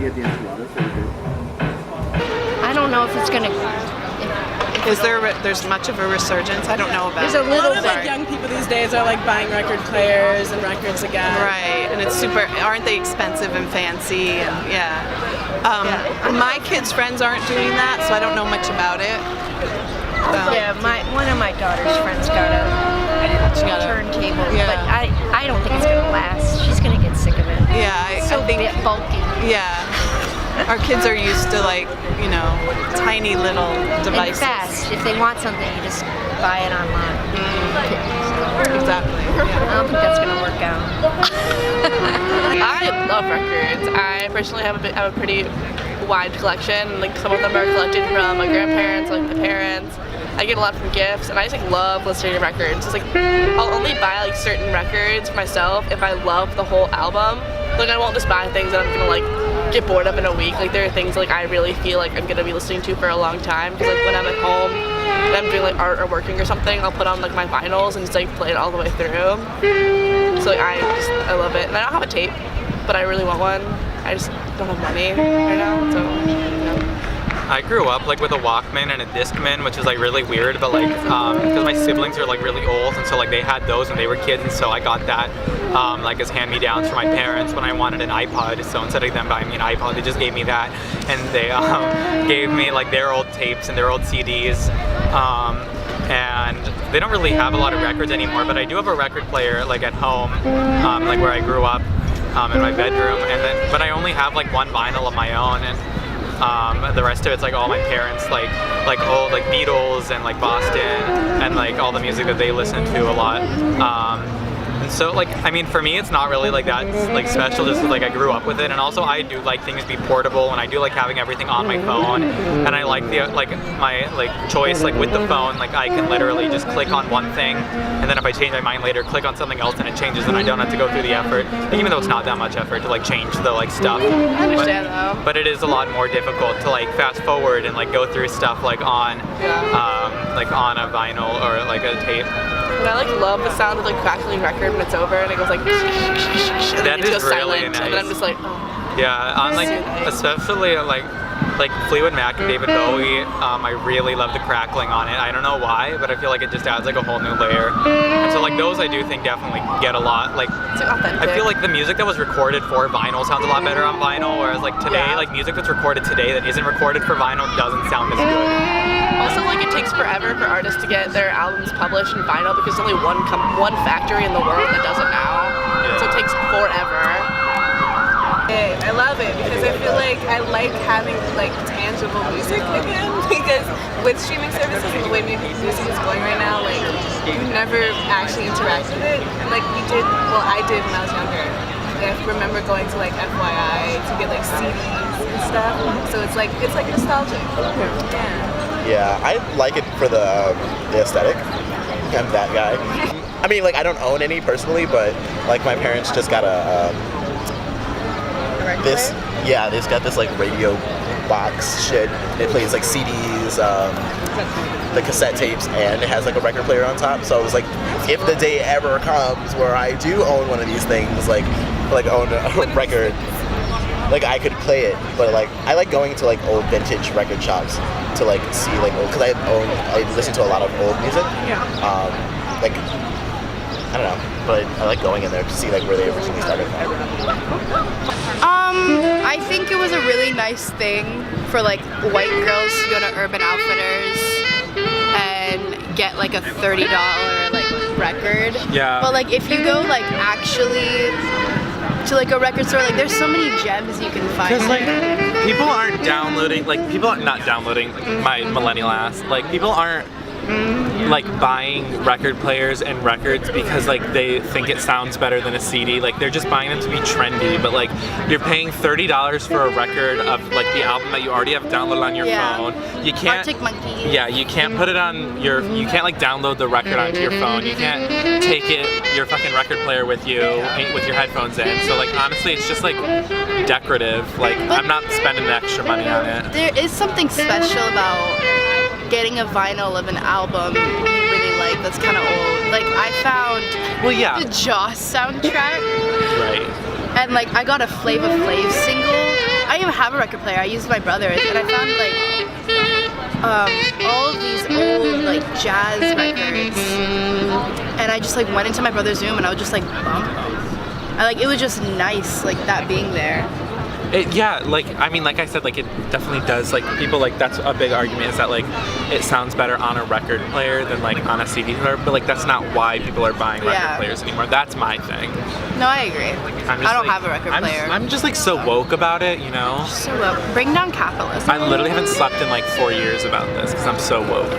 the enchiladas that are good? I don't know if it's gonna. There's much of a resurgence? I don't know about. There's a little of like bit. young people these days are like buying record players and records again. Right, and it's super. Aren't they expensive and fancy? And yeah. My kids' friends aren't doing that, so I don't know much about it. Yeah, one of my daughter's friends got a turntable, but I don't think it's gonna last. She's gonna get sick of it. Yeah, It's so I think. bulky. Yeah. Our kids are used to like, tiny little devices. And fast. If they want something, you just buy it online. Exactly. I don't think that's gonna work out. I love records. I personally have a pretty wide collection. Like some of them are collected from my grandparents, like my parents. I get a lot from gifts, and I just love listening to records. It's like I'll only buy like certain records for myself if I love the whole album. Like I won't just buy things that I'm gonna like get bored of in a week. Like there are things like I really feel like I'm gonna be listening to for a long time. Because like when I'm at home and I'm doing like art or working or something, I'll put on like my vinyls and just like play it all the way through. So like I love it. And I don't have a tape, but I really want one. I just don't have money right now, so. I grew up like with a Walkman and a Discman, which is like really weird, but like because my siblings are like really old, and so like they had those when they were kids, and so I got that like as hand-me-downs for my parents when I wanted an iPod. So instead of them buying me an iPod, they just gave me that, and they gave me like their old tapes and their old CDs. And they don't really have a lot of records anymore, but I do have a record player like at home, like where I grew up in my bedroom, but I only have like one vinyl of my own, and the rest of it's like all my parents like old like Beatles and like Boston and like all the music that they listen to a lot. And so like I mean for me it's not really like that like special, just like I grew up with it, and also I do like things to be portable, and I do like having everything on my phone, and I like the like my like choice like with the phone, like I can literally just click on one thing, and then if I change my mind later click on something else and it changes, and I don't have to go through the effort, even though it's not that much effort to like change the like stuff. I understand though. But it is a lot more difficult to like fast forward and like go through stuff like on a vinyl or like a tape. And I like love the sound of like crackling record when it's over and it goes like and then it goes really silent, nice. and then I'm just like, oh. Yeah, on like especially like Fleetwood Mac and David Bowie, I really love the crackling on it. I don't know why, but I feel like it just adds like a whole new layer. And so like those I do think definitely get a lot like. It's like authentic. I feel like the music that was recorded for vinyl sounds a lot better on vinyl, whereas like today, like music that's recorded today that isn't recorded for vinyl doesn't sound as good. Also, like it takes forever for artists to get their albums published in vinyl because there's only one factory in the world that does it now. So it takes forever. I love it because I feel like I like having like tangible music again, because with streaming services and the way music is going right now, like you never actually interact with it. And like I did when I was younger. I remember going to like FYI to get like CDs and stuff. So it's like nostalgic. Yeah, I like it for the aesthetic. I'm that guy. I mean, like I don't own any personally, but like my parents just got they've got this like radio box shit. It plays like CDs, the cassette tapes, and it has like a record player on top. So I was like, if the day ever comes where I do own one of these things, like own a record, like I could play it. But like I like going to like old vintage record shops to like see like old, because I listen to a lot of old music. Like I don't know, but I like going in there to see like where they originally started from. I think it was a really nice thing for like white girls to go to Urban Outfitters and get like a $30 like record. Yeah. But like if you go like actually to like a record store, like there's so many gems you can find. Because like people aren't downloading, like people are not downloading, like, my millennial ass. Like people aren't like buying record players and records because like they think it sounds better than a CD. Like they're just buying them to be trendy. But like you're paying $30 for a record of like the album that you already have downloaded on your phone. You can't. Arctic Monkeys. Yeah, you can't put it on your. You can't like download the record onto your phone. You can't take your fucking record player with you with your headphones in. So like honestly, it's just like decorative. Like I'm not spending the extra money on it. There is something special about getting a vinyl of an album you really like that's kind of old. Like I found the Jaws soundtrack. Right. And like I got a Flava Flav single I didn't even have a record player. I used my brother's, and I found like all of these old like jazz records, and I just like went into my brother's room and I would just like bump them. It was just nice, like that being there. Yeah, like I mean, like I said, like it definitely does. Like people, like that's a big argument is that like it sounds better on a record player than like on a CD player. But like that's not why people are buying record players anymore. That's my thing. No, I agree. I don't have a record player. I'm just like so woke about it, you know. So woke. Bring down capitalism. I literally haven't slept in like 4 years about this because I'm so woke.